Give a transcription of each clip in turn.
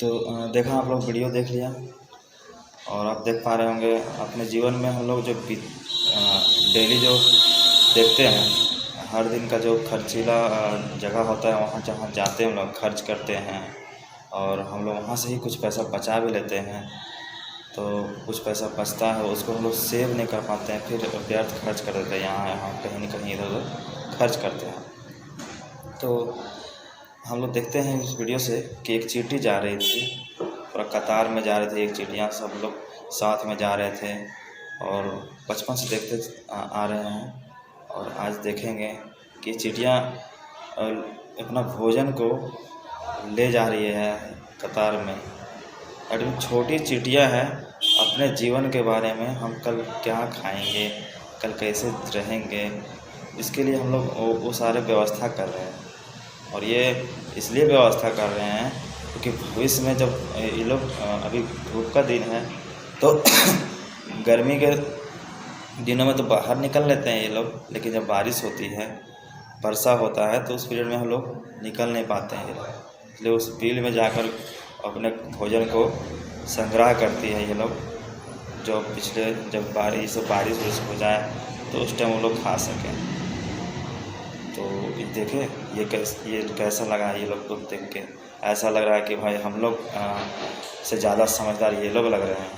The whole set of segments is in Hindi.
तो देखा आप लोग वीडियो देख लिया और आप देख पा रहे होंगे अपने जीवन में हम लोग जो डेली जो देखते हैं, हर दिन का जो खर्चीला जगह होता है, वहाँ जहाँ जाते हैं हम लोग खर्च करते हैं और हम लोग वहाँ से ही कुछ पैसा बचा भी लेते हैं। तो कुछ पैसा बचता है उसको हम लोग सेव नहीं कर पाते हैं, फिर व्यर्थ खर्च कर देते हैं, यहाँ कहीं न कहीं इधर उधर खर्च करते हैं। तो हम लोग देखते हैं इस वीडियो से कि एक चींटी जा रही थी, पूरा कतार में जा रहे थे, एक चिड़िया, सब लोग साथ में जा रहे थे और बचपन से देखते आ रहे हैं। और आज देखेंगे कि चिड़िया अपना भोजन को ले जा रही है कतार में। और छोटी चिड़िया है, अपने जीवन के बारे में, हम कल क्या खाएंगे, कल कैसे रहेंगे, इसके लिए हम लोग वो सारे व्यवस्था कर रहे हैं। और ये इसलिए व्यवस्था कर रहे हैं क्योंकि भविष्य में जब ये लोग अभी धूप का दिन है तो गर्मी के दिनों में तो बाहर निकल लेते हैं ये लोग, लेकिन जब बारिश होती है, वर्षा होता है, तो उस पीरियड में हम लोग निकल नहीं पाते हैं ये लोग। इसलिए उस बिल में जाकर अपने भोजन को संग्रह करती है ये लोग, जो पिछले जब बारिश हो जाए तो उस टाइम वो लोग खा सकें। तो ये देखें ये कैसा लगा ये लोग को देख के। ऐसा लग रहा है कि भाई हम लोग से ज़्यादा समझदार ये लोग लग रहे हैं।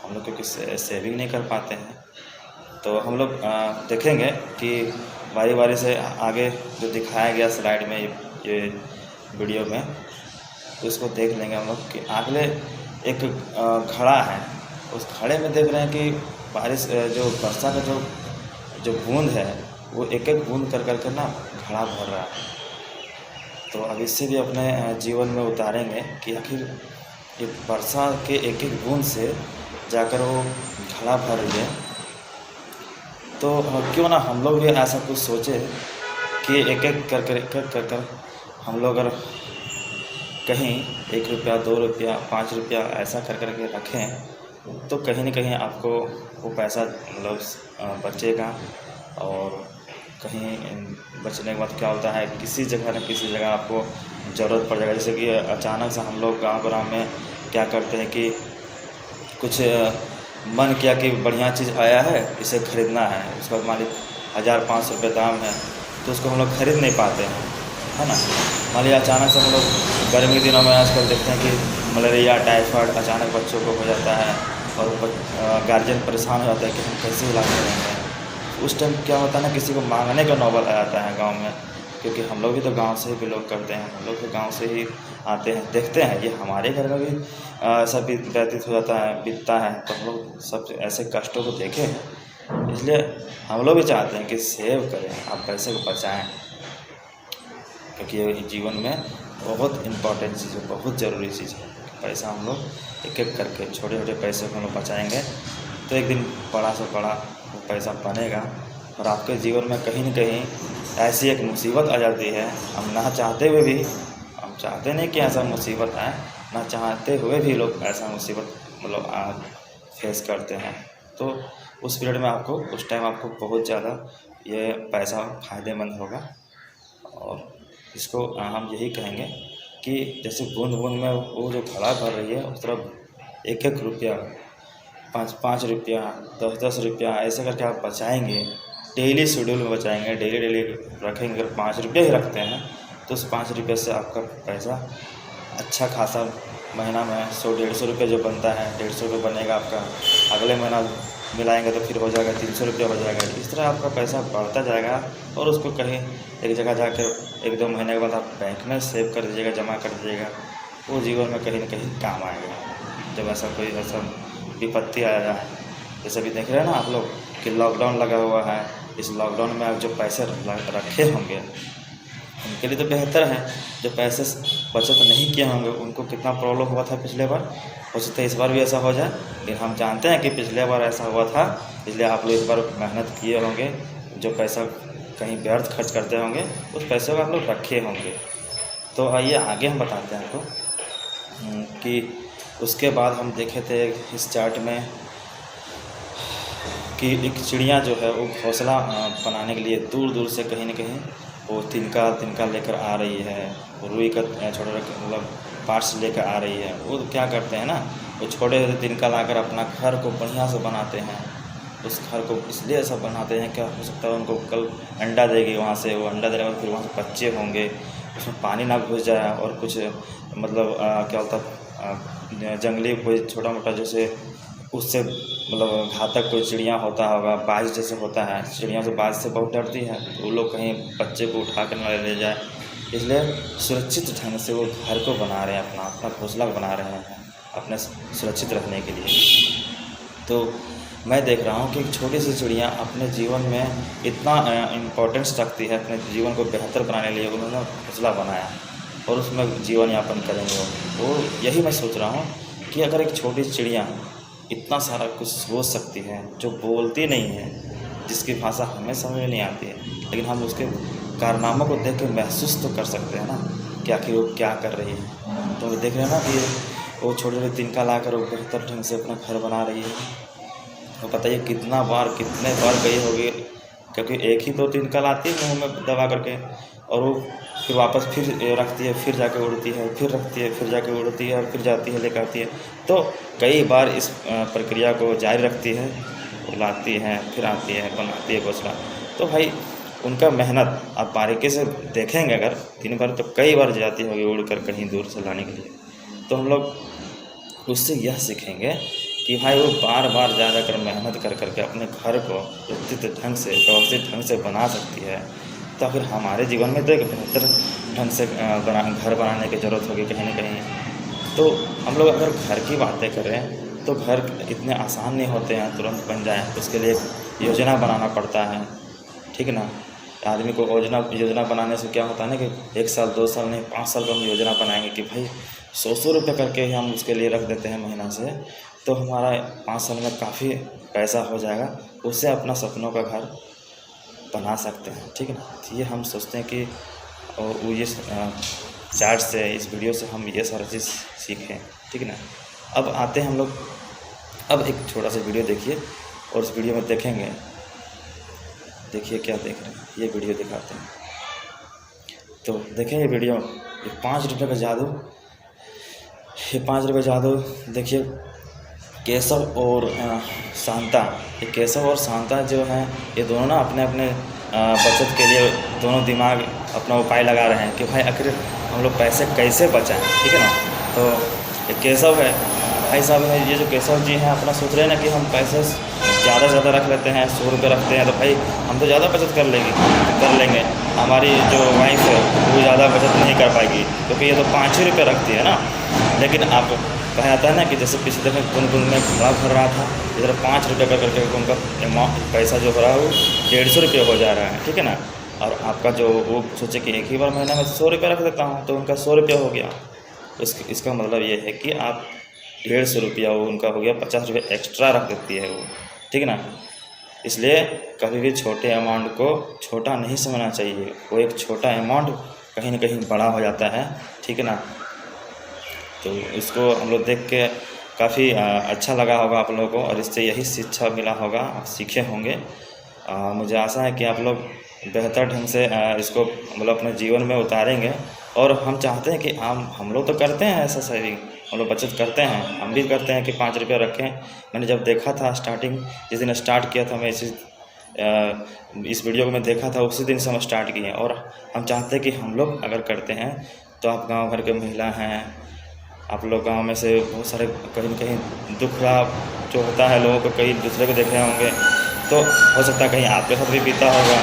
हम लोग क्योंकि सेविंग नहीं कर पाते हैं। तो हम लोग देखेंगे कि बारी बारी से आगे जो दिखाया गया स्लाइड में ये वीडियो में, तो इसको देख लेंगे हम लोग कि अगले एक घड़ा है, उस घड़े में देख रहे हैं कि बारिश जो वर्षा का जो बूंद है वो एक एक बूंद कर कर ना घड़ा भर रहा है। तो अब इससे भी अपने जीवन में उतारेंगे कि आखिर ये वर्षा के एक एक बूंद से जाकर वो घड़ा भर रही है। तो क्यों ना हम लोग भी ऐसा कुछ सोचे कि एक एक कर हम लोग अगर कहीं 1 रुपया, 2 रुपया, 5 रुपया ऐसा कर के रखें तो कहीं न कहीं आपको वो पैसा मतलब बचेगा। और कहीं बचने के बाद क्या होता है, किसी जगह न किसी जगह आपको ज़रूरत पड़ जाएगा। जैसे कि अचानक से हम लोग गाँव में क्या करते हैं कि कुछ मन किया कि बढ़िया चीज़ आया है, इसे ख़रीदना है, उसका मान लीजिए 1000-500 रुपये दाम है, तो उसको हम लोग ख़रीद नहीं पाते हैं, है ना। मान लीजिए अचानक से हम लोग गर्मी के दिनों में आजकल देखते हैं कि मलेरिया, टाइफाइड अचानक बच्चों को हो जाता है और गार्जियन परेशान हो जाता है कि हम कैसे इलाज करेंगे। उस टाइम क्या होता है ना, किसी को मांगने का नौबत आ जाता है गाँव में, क्योंकि हम लोग भी तो गांव से ही बिलोंग करते हैं, हम लोग तो गांव से ही आते हैं, देखते हैं ये हमारे घर में भी सब व्यतीत हो जाता है, बीतता है। तो हम लोग सब ऐसे कष्टों को देखे हैं, इसलिए हम लोग भी चाहते हैं कि सेव करें, आप पैसे को बचाएं, क्योंकि ये जीवन में बहुत इम्पोर्टेंट चीज़ है, बहुत ज़रूरी चीज़ है। पैसा हम लोग एक एक करके छोटे छोटे पैसे को हम लोग बचाएँगे तो एक दिन बड़ा से बड़ा वो पैसा बनेगा। और आपके जीवन में कहीं न कहीं ऐसी एक मुसीबत आ जाती है, हम ना चाहते हुए भी, हम चाहते नहीं कि ऐसा मुसीबत आए, ना चाहते हुए भी लोग ऐसा मुसीबत मतलब फेस करते हैं। तो उस पीरियड में आपको, उस टाइम आपको बहुत ज़्यादा ये पैसा फ़ायदेमंद होगा। और इसको हम यही कहेंगे कि जैसे बूंद बूंद में वो जो घड़ा भर रही है, उस तरफ एक एक रुपया, 5-5 रुपया, 10-10 रुपया ऐसे करके आप बचाएँगे, डेली शेड्यूल में बचाएंगे, डेली रखेंगे। अगर 5 रुपये ही रखते हैं तो उस 5 रुपये से आपका पैसा अच्छा खासा महीना में 100-150 रुपये जो बनता है, 150 रुपये बनेगा आपका। अगले महीना मिलाएंगे तो फिर हो जाएगा 300 रुपया हो जाएगा। इस तरह आपका पैसा बढ़ता जाएगा और उसको कहीं एक जगह जाकर 1-2 महीने के बाद आप बैंक में सेव कर दीजिएगा, जमा कर दीजिएगा, वो जीवन में कहीं न कहीं काम आएगा जब ऐसा कोई ऐसा विपत्ति आएगा। जैसे भी देख रहे हैं ना आप लोग कि लॉकडाउन लगा हुआ है, इस लॉकडाउन में आप जो पैसे रखे होंगे उनके लिए तो बेहतर है, जो पैसे बचत नहीं किए होंगे उनको कितना प्रॉब्लम हुआ था पिछले बार। हो सकता है इस बार भी ऐसा हो जाए, लेकिन हम जानते हैं कि पिछले बार ऐसा हुआ था, इसलिए आप लोग इस बार मेहनत किए होंगे, जो पैसा कहीं व्यर्थ खर्च करते होंगे उस पैसे को आप लोग रखे होंगे। तो आइए आगे हम बताते हैं आपको कि उसके बाद हम देखे थे इस चार्ट में कि एक चिड़िया जो है वो घोंसला बनाने के लिए दूर दूर से कहीं न कहीं वो तिनका लेकर आ रही है। रुई का छोटा मतलब पार्ट्स लेकर आ रही है, वो क्या करते हैं ना, वो छोटे छोटे तिनका लाकर अपना घर को बढ़िया से बनाते हैं। उस घर को इसलिए ऐसा बनाते हैं, क्या हो सकता है उनको कल अंडा देगी वहाँ से, वो अंडा देने के बाद फिर वहाँ से बच्चे होंगे, उसमें पानी ना घुस जाए, और कुछ मतलब क्या बोलता जंगली कोई छोटा मोटा जैसे उससे मतलब घातक कोई चिड़िया होता होगा, बाज जैसे होता है, चिड़िया से बाज से बहुत डरती है, तो वो लोग कहीं बच्चे को उठा कर ना ले जाए, इसलिए सुरक्षित ढंग से वो घर को बना रहे हैं, अपना घोंसला बना रहे हैं अपने सुरक्षित रहने के लिए। तो मैं देख रहा हूँ कि एक छोटी सी चिड़िया अपने जीवन में इतना इम्पोर्टेंस रखती है, अपने जीवन को बेहतर बनाने के लिए उन्होंने घोंसला बनाया और उसमें जीवन यापन करेंगे। वो यही मैं सोच रहा हूँ कि अगर एक छोटी चिड़िया इतना सारा कुछ सोच सकती है, जो बोलती नहीं है, जिसकी भाषा हमें समझ में नहीं आती है, लेकिन हम उसके कारनामों को देख के महसूस तो कर सकते हैं ना कि आखिर वो क्या कर रही है। तो देख रहे हैं ना कि वो छोटे छोटे तिनका लाकर वो बेहतर ढंग से अपना घर बना रही है। तो बताइए कितने बार गई होगी, क्योंकि एक ही दो तिनका लाती है मुँह में दबा करके, और वो फिर वापस फिर रखती है, फिर जाके उड़ती है, फिर रखती है, फिर जाके उड़ती है, और फिर जाती है लेकर आती है। तो कई बार इस प्रक्रिया को जारी रखती है, वो लाती है, फिर आती है, बनाती है घोंसला। तो भाई उनका मेहनत आप बारीकी से देखेंगे अगर दिन भर, तो कई बार जाती होगी उड़कर कहीं दूर से लाने के लिए। तो हम लोग उससे यह सीखेंगे कि भाई वो बार बार कर मेहनत कर करके अपने घर को उचित ढंग से, व्यवस्थित ढंग से बना सकती है। तो अगर हमारे जीवन में तो एक बेहतर ढंग से घर बनाने की ज़रूरत होगी कहीं ना कहीं। तो हम लोग अगर घर की बातें करें तो घर इतने आसान नहीं होते हैं तुरंत बन जाएँ, उसके लिए योजना बनाना पड़ता है, ठीक है ना। आदमी को योजना बनाने से क्या होता है ना कि 1 साल 2 साल नहीं 5 साल का हम योजना बनाएंगे कि भाई 100 रुपये करके ही हम उसके लिए रख देते हैं महीना से, तो हमारा 5 साल में काफ़ी पैसा हो जाएगा, उससे अपना सपनों का घर बना सकते हैं, ठीक है ना। तो ये हम सोचते हैं कि, और वो ये चार्ट से, इस वीडियो से हम ये सारा चीज़ सीखें, ठीक है ना। अब आते हैं हम लोग, अब एक छोटा सा वीडियो देखिए, और उस वीडियो में देखेंगे, देखिए क्या देख रहे हैं, ये वीडियो दिखाते हैं। तो देखें ये वीडियो, ये 5 रुपये का जादू, ये 5 रुपये जादू देखिए। केशव और शांता, ये केशव और शांता जो हैं, ये दोनों ना अपने अपने बचत के लिए दोनों दिमाग अपना उपाय लगा रहे हैं कि भाई आखिर हम लोग पैसे कैसे बचाएं, ठीक है ना। तो ये केशव है, भाई साहब है, ये जो केशव जी हैं अपना सोच रहे हैं ना कि हम पैसे ज़्यादा से ज़्यादा रख लेते हैं, 100 रुपये रखते हैं, तो भाई हम तो ज़्यादा बचत कर लेंगे। हमारी जो वाइफ है वो ज़्यादा बचत नहीं कर पाएगी, क्योंकि ये तो 5 ही रुपये रखती है ना। लेकिन आप कहा जाता है ना कि जैसे पिछले दफ़े गुनगुन में घोड़ा भर रहा था, इधर 5 रुपये कर करके उनका पैसा जो हो रहा है वो 150 रुपये हो जा रहा है, ठीक है ना। और आपका जो वो सोचे कि एक ही बार महीना में 100 रुपये रख देता हूँ, तो उनका 100 रुपये हो गया। इसका मतलब ये है कि आप 150 रुपया वो उनका हो गया, 50 रुपये एक्स्ट्रा रख देती है वो, ठीक है ना। इसलिए कभी भी छोटे अमाउंट को छोटा नहीं समझना चाहिए, वो एक छोटा अमाउंट कहीं ना कहीं बड़ा हो जाता है, ठीक है ना। तो इसको हम लोग देख के काफ़ी अच्छा लगा होगा आप लोगों को, और इससे यही शिक्षा मिला होगा, आप सीखे होंगे। मुझे आशा है कि आप लोग बेहतर ढंग से इसको मतलब अपने जीवन में उतारेंगे। और हम चाहते हैं कि हम लोग तो करते हैं ऐसा सेविंग, हम लोग बचत करते हैं, हम भी करते हैं कि 5 रुपये रखें। मैंने जब देखा था स्टार्टिंग, जिस दिन स्टार्ट किया था मैं इस वीडियो को मैं देखा था, उसी दिन से हम स्टार्ट किए। और हम चाहते हैं कि हम लोग अगर करते हैं तो आप गांव भर के महिला हैं, आप लोग गांव में से बहुत सारे कहीं न कहीं दुख रहा जो होता है लोगों को, कहीं दूसरे को देखे होंगे, तो हो सकता है कहीं आपके साथ भी बीता होगा,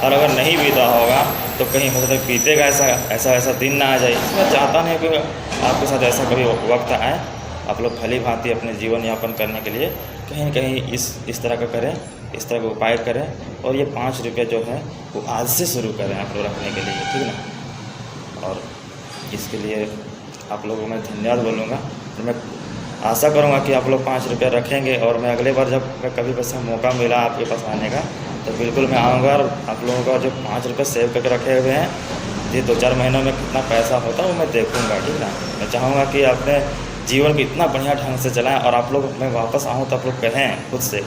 और अगर नहीं बीता होगा तो कहीं हो सकता है बीतेगा ऐसा दिन ना आ जाए। मैं चाहता नहीं कि आपके साथ ऐसा कभी वक्त आए। आप लोग भली भांति अपने जीवन यापन करने के लिए कहीं न कहीं इस तरह का करें, इस तरह का उपाय करें, और ये 5 रुपये जो है वो आज से शुरू करें आप लोग रखने के लिए, ठीक है ना। और इसके लिए आप लोगों को मैं धन्यवाद बोलूँगा। तो मैं आशा करूँगा कि आप लोग 5 रुपये रखेंगे, और मैं अगले बार जब मैं कभी वैसा मौका मिला आपके पास आने का, तो बिल्कुल मैं आऊँगा, और आप लोगों का जो 5 रुपये सेव करके रखे हुए हैं, ये 2-4 महीनों में कितना पैसा होता है वो मैं देखूँगा, ठीक है। मैं चाहूँगा कि अपने जीवन को इतना बढ़िया ढंग से चलाएँ, और आप लोग, मैं वापस आऊँ तो आप लोग कहें खुद से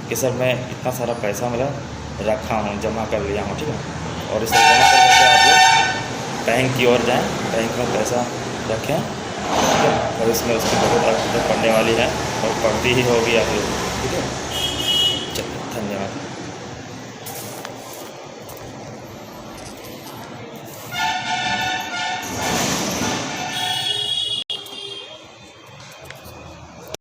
कि सर मैं इतना सारा पैसा मतलब रखा हूँ, जमा कर लिया हूँ, ठीक है। और इसे जमा कर करके आप लोग बैंक की ओर जाएँ, बैंक में पैसा रखें, ठीक है। और इसमें उसकी बहुत आप पढ़ने वाली है और पढ़ती ही होगी आप लोग, ठीक है।